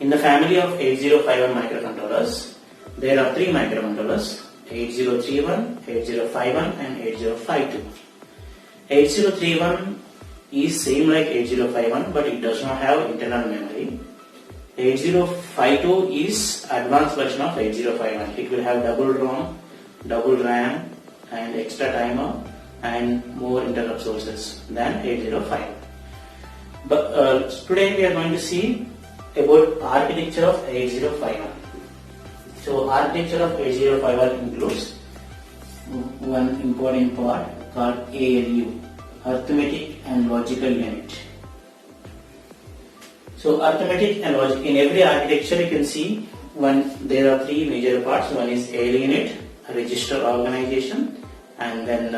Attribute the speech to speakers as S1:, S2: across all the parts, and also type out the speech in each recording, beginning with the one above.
S1: In the family of 8051 microcontrollers, there are three microcontrollers: 8031, 8051 and 8052. 8031 is same like 8051 but it does not have internal memory. 8052 is advanced version of 8051. It will have double ROM, double RAM and extra timer and more interrupt sources than 8051. But today we are going to see about architecture of 8051. So architecture of 8051 includes one important part called ALU, arithmetic and logical unit. So arithmetic and logic, in every architecture you can see there are three major parts. One is ALU unit, register organization, and then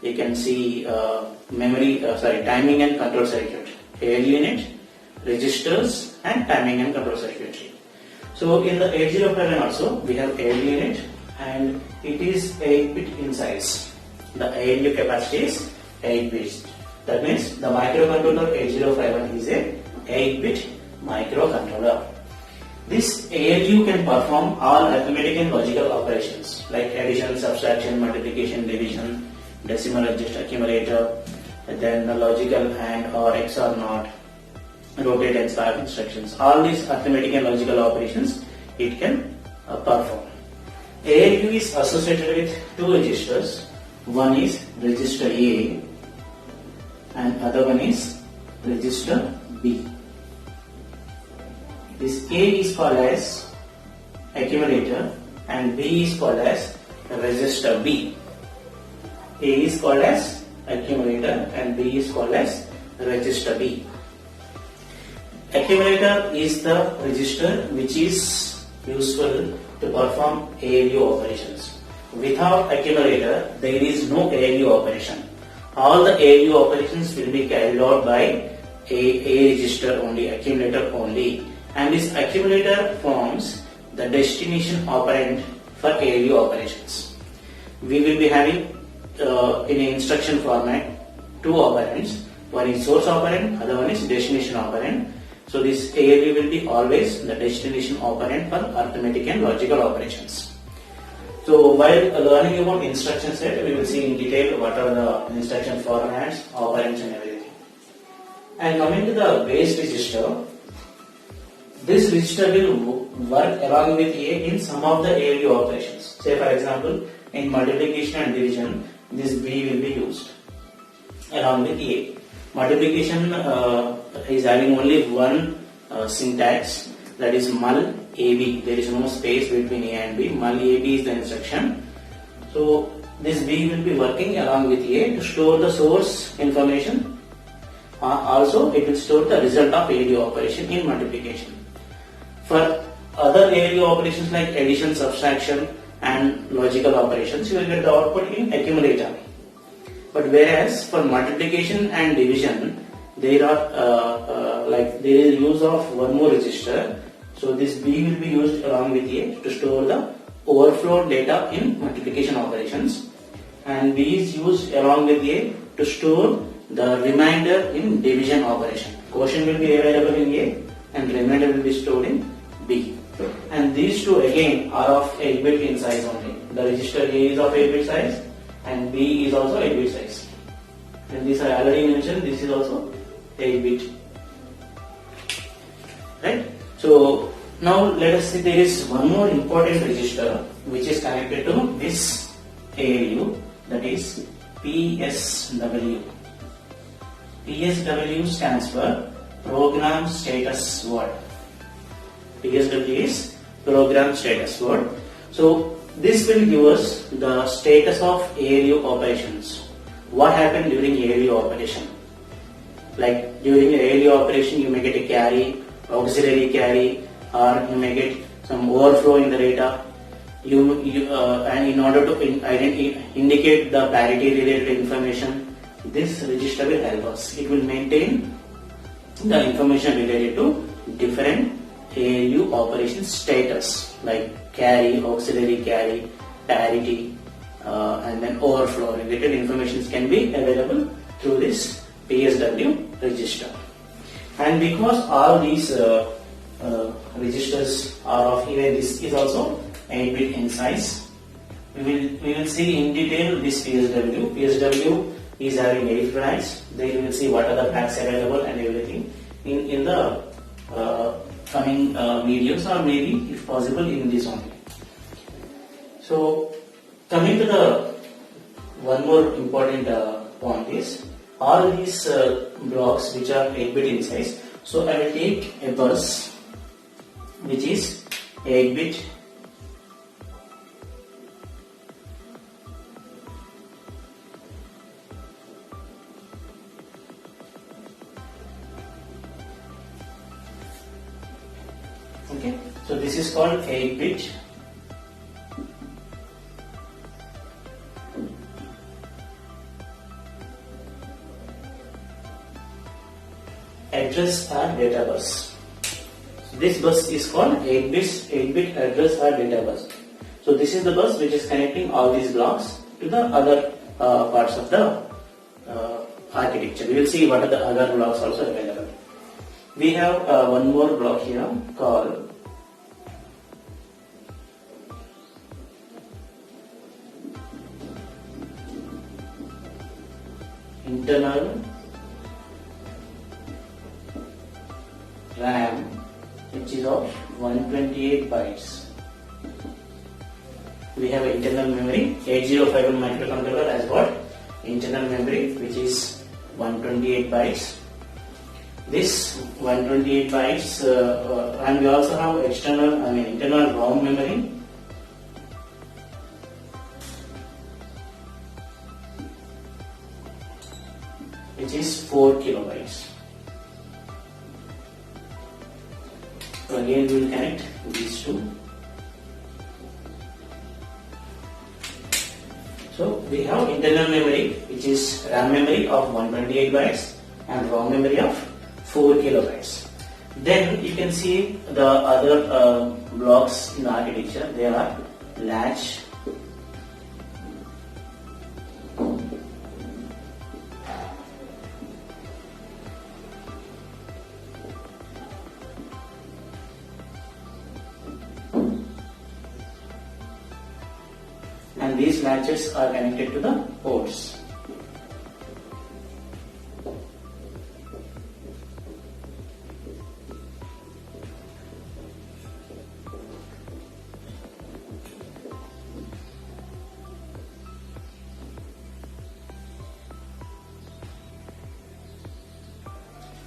S1: you can see timing and control circuit. ALU unit, registers and timing and control circuitry. So in the 8051 also we have ALU unit and it is 8-bit in size. The ALU capacity is 8 bits. That means the microcontroller 8051 is a 8-bit microcontroller. This ALU can perform all arithmetic and logical operations like addition, subtraction, multiplication, division, decimal adjust, accumulator, and then the logical AND or XOR NOT, rotate and swap instructions. All these arithmetic and logical operations it can perform. ALU is associated with two registers. One is register A and other one is register B. This A is called as accumulator and B is called as register B. A is called as accumulator and B is called as register B. Accumulator is the register which is useful to perform ALU operations. Without accumulator, there is no ALU operation. All the ALU operations will be carried out by a register only, accumulator only. And this accumulator forms the destination operand for ALU operations. We will be having in an instruction format two operands. One is source operand, other one is destination operand. So this ALU will be always the destination operand for arithmetic and logical operations. So while learning about instruction set, we will see in detail what are the instruction formats, operands and everything. And coming to the base register, this register will work along with A in some of the ALU operations. Say for example, in multiplication and division, this B will be used along with A. Multiplication is having only one syntax, that is mul AB. There is no space between A and B. Mul AB is the instruction. So this B will be working along with A to store the source information. Also it will store the result of ALU operation in multiplication. For other ALU operations like addition, subtraction and logical operations, you will get the output in accumulator. But whereas for multiplication and division, there is use of one more register. So this B will be used along with A to store the overflow data in multiplication operations, and B is used along with A to store the remainder in division operation. Quotient will be available in A and remainder will be stored in B. And these two again are of 8-bit in size only. The register A is of 8-bit size and B is also 8-bit size. And this I already mentioned, this is also 8-bit. Right? So now let us see, there is one more important register which is connected to this ALU, that is PSW. PSW stands for Program Status Word. PSW is Program Status Word. So this will give us the status of ALU operations. What happened during ALU operation? Like during ALU operation you may get a carry, auxiliary carry, or you may get some overflow in the data. And in order to indicate the parity related information, this register will help us. It will maintain the information related to different ALU operation status like carry, auxiliary carry, parity, and then overflow related information can be available through this PSW register. And because all these registers are of even this is also 8-bit in size. We will see in detail this PSW. PSW is having 8 flags. Then we will see what are the flags available and everything in the coming videos, or maybe if possible in this only. So coming to the one more important point is all these blocks which are 8-bit in size. So I will take a bus which is 8-bit okay. So this is called 8-bit address or data bus. So this bus is called 8-bit address or data bus. So this is the bus which is connecting all these blocks to the other parts of the architecture. We will see what are the other blocks also available. We have one more block here called internal RAM, which is of 128 bytes. We have internal memory. 8051 microcontroller has got internal memory which is 128 bytes. This 128 bytes and we also have internal ROM memory which is 4 kilobytes. So again we will connect these two. So we have internal memory which is RAM memory of 128 bytes and ROM memory of 4 kilobytes. Then you can see the other blocks in the architecture. They are latch, and these latches are connected to the ports.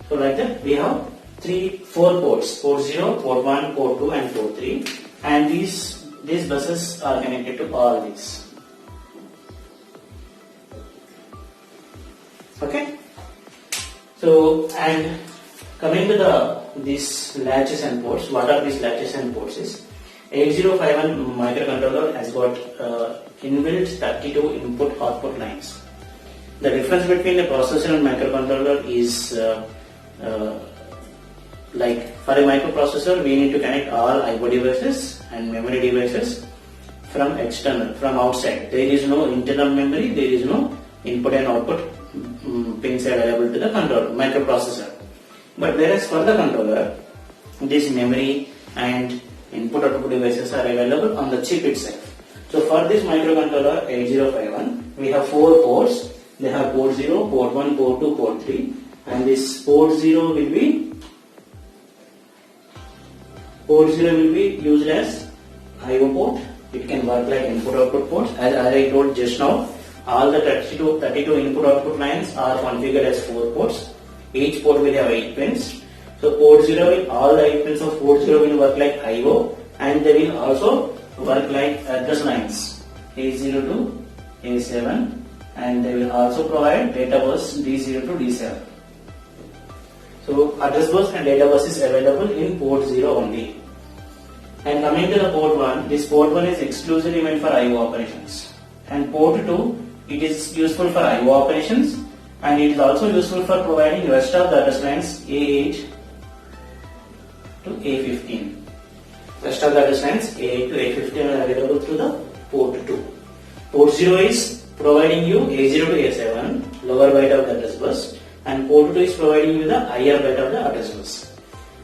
S1: So like that we have 4 ports, port 0, port 1, port 2 and port 3, and these buses are connected to all these. Okay. So and coming to these latches and ports, what are these latches and ports is 8051 microcontroller has got inbuilt 32 input output lines. The difference between a processor and microcontroller is like for a microprocessor we need to connect all IO devices and memory devices from external, from outside. There is no internal memory, there is no input and output pins available to the controller, microprocessor. But whereas for the controller, this memory and input output devices are available on the chip itself. So for this microcontroller 8051, we have 4 ports. They have port 0, port 1, port 2, port 3, and this port 0 will be used as IO port. It can work like input output ports. As I told just now, all the 32 input output lines are configured as 4 ports. Each port will have 8 pins. So port 0 will, all the 8 pins of port 0 will work like IO, and they will also work like address lines A0 to A7, and they will also provide data bus D0 to D7. So address bus and data bus is available in port 0 only. And coming to the port 1, this port 1 is exclusively meant for IO operations. And port 2, it is useful for IO operations, and it is also useful for providing rest of the address lines A8 to A15. Rest of the address lines A8 to A15 are available through the port 2. Port 0 is providing you A0 to A7, lower byte of the address bus, and port 2 is providing you the higher byte of the address bus.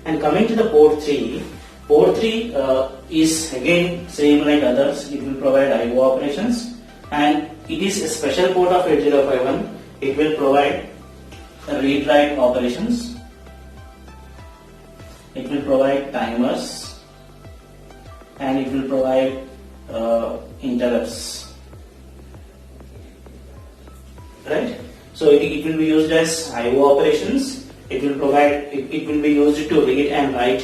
S1: And coming to the port 3 Port 3 is again same like others. It will provide I/O operations, and it is a special port of 8051. It will provide read-write operations. It will provide timers, and it will provide interrupts. Right? So it will be used as I/O operations. It will provide. It will be used to read and write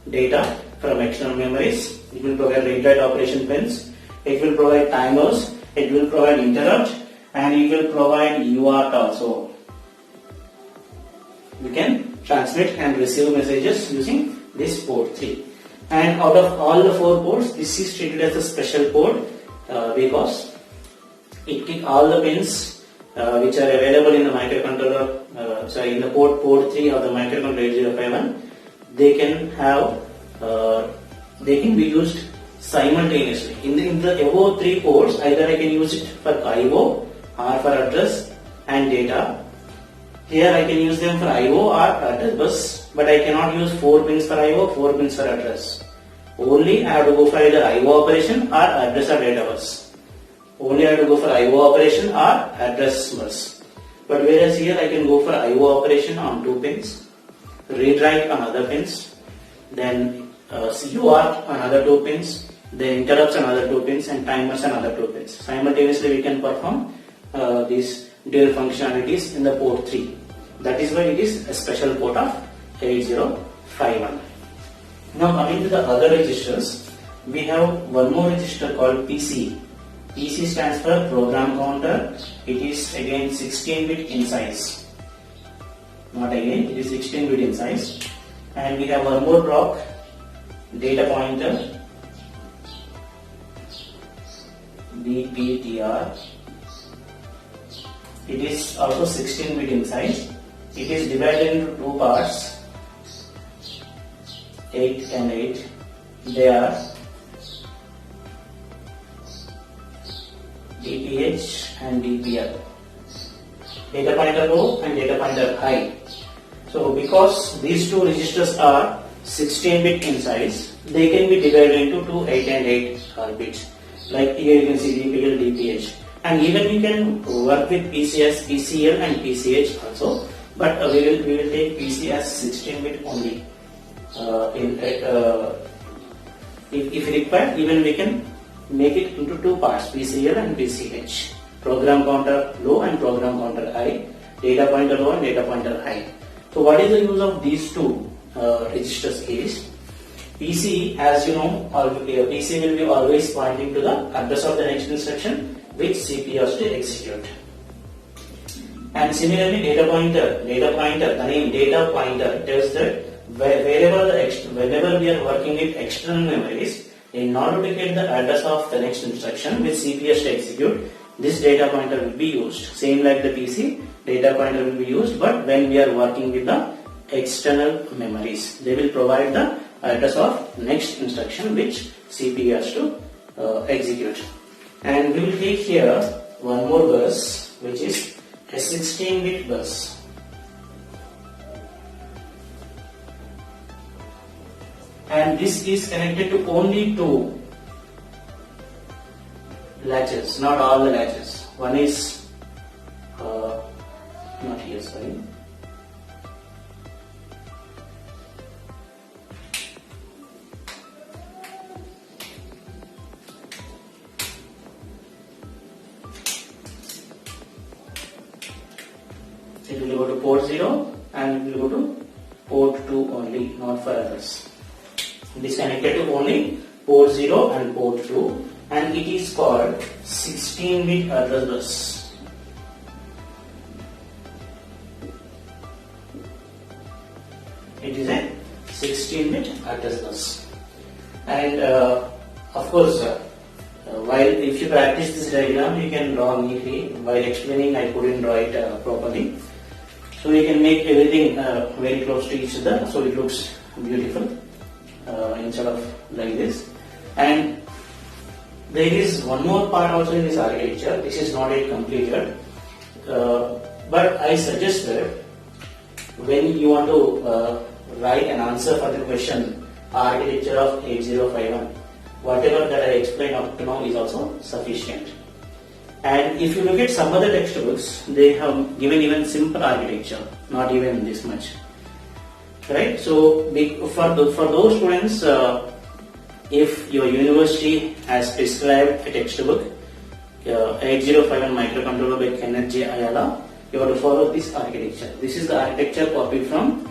S1: data from external memories. It will provide read-write operation pins. It will provide timers. It will provide interrupt, and it will provide UART also. We can transmit and receive messages using this port 3. And out of all the 4 ports, this is treated as a special port because all the pins which are available in the microcontroller, in the port 3 of the microcontroller 8051, they can be used simultaneously. In the above 3 ports, either I can use it for I/O or for address and data. Here I can use them for I/O or address bus, but I cannot use 4 pins for I/O, 4 pins for address. Only I have to go for either I/O operation or address or data bus. Only I have to go for I/O operation or address bus. But whereas here I can go for I/O operation on 2 pins, read-write on other pins, then UART on other 2 pins, then interrupts on other 2 pins, and timers on other 2 pins. Simultaneously we can perform these dual functionalities in the port 3. That is why it is a special port of 8051. Now coming to the other registers, we have one more register called PC. PC stands for program counter. It is again 16-bit in size. Not again, it is 16-bit in size. And we have one more block, data pointer, DPTR. It is also 16-bit in size. It is divided into 2 parts, 8 and 8. They are DPH and DPL. Data pointer low and data pointer high. So because these 2 registers are 16-bit in size, they can be divided into 2 8 and 8 bits. Like here you can see DPL, DPH. And even we can work with PC as PCL and PCH also, but we will take PC as 16-bit only. If required, even we can make it into 2 parts, PCL and PCH. Program counter low and program counter high, data pointer low and data pointer high. So what is the use of these 2 registers is, PC, as you know, PC will be always pointing to the address of the next instruction which CPU has to execute. And similarly, data pointer, the name data pointer tells that whenever we are working with external memories, in order to get the address of the next instruction which CPU has to execute, this data pointer will be used. Same like the PC, data pointer will be used, but when we are working with the external memories, they will provide the address of next instruction which CPU has to execute. And we will take here one more bus, which is a 16-bit bus. And this is connected to only 2 latches, not all the latches. One is not here, sorry. It will go to port 0 and it will go to port 2 only, not for others. It is connected to only port 0 and port 2, and it is called 16-bit address bus. It is a 16-bit address bus. And of course, while if you practice this diagram, you can draw neatly. While explaining, I couldn't draw it properly. So you can make everything very close to each other, so it looks beautiful instead of like this. And there is one more part also in this architecture. This is not yet completed, but I suggest that when you want to write an answer for the question architecture of 8051. Whatever that I explained up to now is also sufficient. And if you look at some other textbooks, they have given even simple architecture, not even this much. Right? So for those students, if your university has prescribed a textbook, 8051 microcontroller by Kenneth J. Ayala, you have to follow this architecture. This is the architecture copied from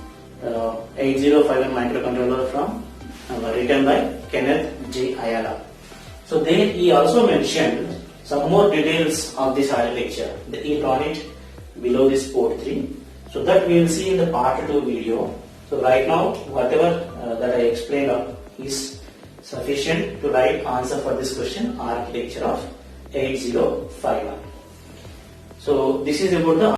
S1: 8051 microcontroller from written by Kenneth J. Ayala. So there he also mentioned some more details of this architecture. He drawn it below this port 3. So that we will see in the part 2 video. So right now whatever that I explained is sufficient to write answer for this question, architecture of 8051. So this is about the